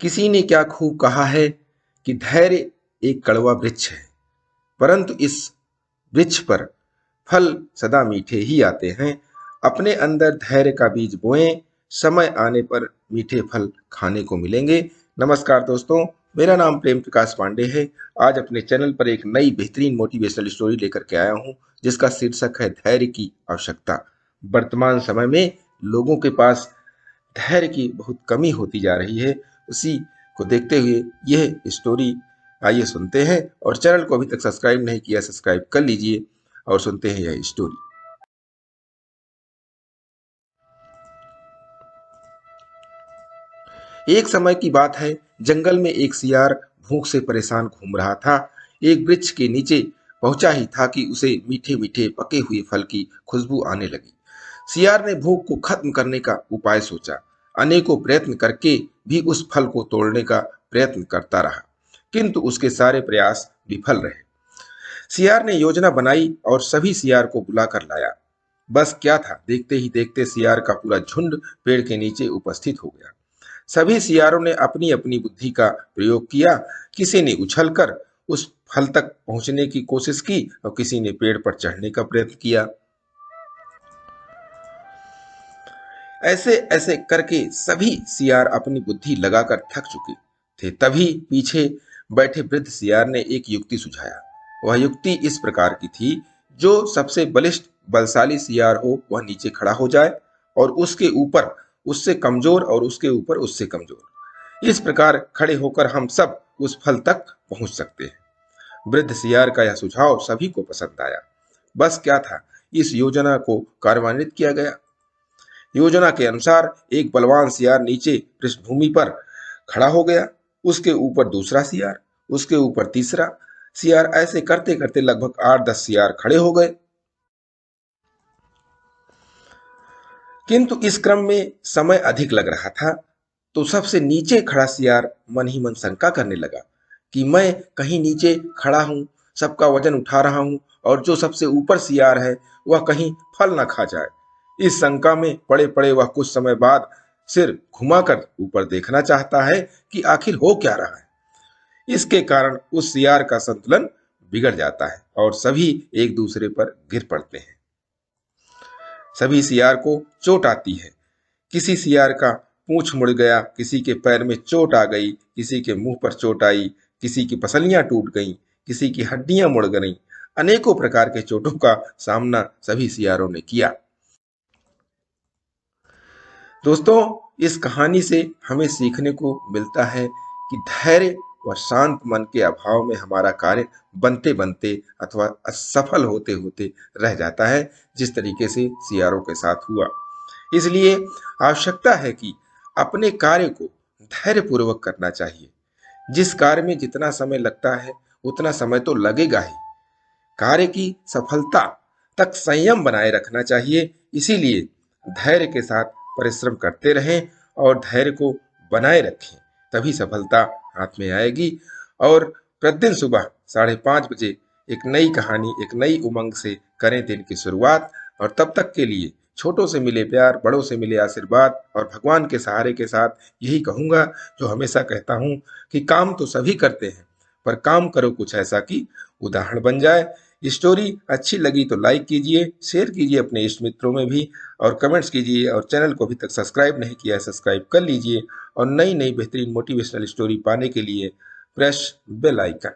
किसी ने क्या खूब कहा है कि धैर्य एक कड़वा वृक्ष है, परंतु इस वृक्ष पर फल सदा मीठे ही आते हैं। अपने अंदर धैर्य का बीज बोएं, समय आने पर मीठे फल खाने को मिलेंगे। नमस्कार दोस्तों, मेरा नाम प्रेम प्रकाश पांडे है। आज अपने चैनल पर एक नई बेहतरीन मोटिवेशनल स्टोरी लेकर के आया हूं, जिसका शीर्षक है धैर्य की आवश्यकता। वर्तमान समय में लोगों के पास धैर्य की बहुत कमी होती जा रही है। उसी को देखते हुए यह स्टोरी आइए सुनते हैं। और चैनल को अभी तक सब्सक्राइब नहीं किया, सब्सक्राइब कर लीजिए और सुनते हैं यह स्टोरी। एक समय की बात है, जंगल में एक सियार भूख से परेशान घूम रहा था। एक वृक्ष के नीचे पहुंचा ही था कि उसे मीठे मीठे पके हुए फल की खुशबू आने लगी। सियार ने भूख को खत्म करने का उपाय सोचा। अनेकों प्रयत्न करके भी उस फल को तोड़ने का प्रयत्न करता रहा, किंतु उसके सारे प्रयास विफल रहे। सियार ने योजना बनाई और सभी सियार को बुलाकर लाया। बस क्या था, देखते ही देखते सियार का पूरा झुंड पेड़ के नीचे उपस्थित हो गया। सभी सियारों ने अपनी अपनी बुद्धि का प्रयोग किया। किसी ने उछलकर उस फल तक पहुंचने की कोशिश की और किसी ने पेड़ पर चढ़ने का प्रयत्न किया। ऐसे ऐसे करके सभी सियार अपनी बुद्धि लगाकर थक चुके थे। तभी पीछे बैठे वृद्ध सियार ने एक युक्ति सुझाया। वह युक्ति इस प्रकार की थी, जो सबसे बलिष्ठ बलशाली सियार हो वह नीचे खड़ा हो जाए और उसके ऊपर उससे कमजोर और उसके ऊपर उससे कमजोर। इस प्रकार खड़े होकर हम सब उस फल तक पहुंच सकते हैं। वृद्ध सियार का यह सुझाव सभी को पसंद आया। बस क्या था, इस योजना को कार्यान्वित किया गया। योजना के अनुसार एक बलवान सियार नीचे पृष्ठभूमि पर खड़ा हो गया, उसके ऊपर दूसरा सियार, उसके ऊपर तीसरा सियार। ऐसे करते करते लगभग 8-10 सियार खड़े हो गए। किंतु इस क्रम में समय अधिक लग रहा था, तो सबसे नीचे खड़ा सियार मन ही मन शंका करने लगा कि मैं कहीं नीचे खड़ा हूं, सबका वजन उठा रहा हूं, और जो सबसे ऊपर सियार है वह कहीं फल ना खा जाए। इस शंका में पड़े पड़े वह कुछ समय बाद सिर घुमाकर ऊपर देखना चाहता है कि आखिर हो क्या रहा है। इसके कारण उस सियार का संतुलन बिगड़ जाता है और सभी एक दूसरे पर गिर पड़ते हैं। सभी सियार को चोट आती है। किसी सियार का पूंछ मुड़ गया, किसी के पैर में चोट आ गई, किसी के मुंह पर चोट आई, किसी की पसलियां टूट गईं, किसी की हड्डियां मुड़ गईं। अनेकों प्रकार के चोटों का सामना सभी सियारों ने किया। दोस्तों, इस कहानी से हमें सीखने को मिलता है कि धैर्य व शांत मन के अभाव में हमारा कार्य बनते बनते अथवा असफल होते होते रह जाता है, जिस तरीके से सियारों के साथ हुआ। इसलिए आवश्यकता है कि अपने कार्य को धैर्यपूर्वक करना चाहिए। जिस कार्य में जितना समय लगता है उतना समय तो लगेगा ही। कार्य की सफलता तक संयम बनाए रखना चाहिए। इसीलिए धैर्य के साथ परिश्रम करते रहें और धैर्य को बनाए रखें, तभी सफलता हाथ में आएगी। और प्रतिदिन सुबह 5:30 बजे एक नई कहानी, एक नई उमंग से करें दिन की शुरुआत। और तब तक के लिए छोटों से मिले प्यार, बड़ों से मिले आशीर्वाद और भगवान के सहारे के साथ यही कहूंगा जो हमेशा कहता हूं कि काम तो सभी करते हैं, पर काम करो कुछ ऐसा कि उदाहरण बन जाए। स्टोरी अच्छी लगी तो लाइक कीजिए, शेयर कीजिए अपने इष्ट मित्रों में भी, और कमेंट्स कीजिए। और चैनल को अभी तक सब्सक्राइब नहीं किया है, सब्सक्राइब कर लीजिए। और नई नई बेहतरीन मोटिवेशनल स्टोरी पाने के लिए प्रेस बेल आइकन।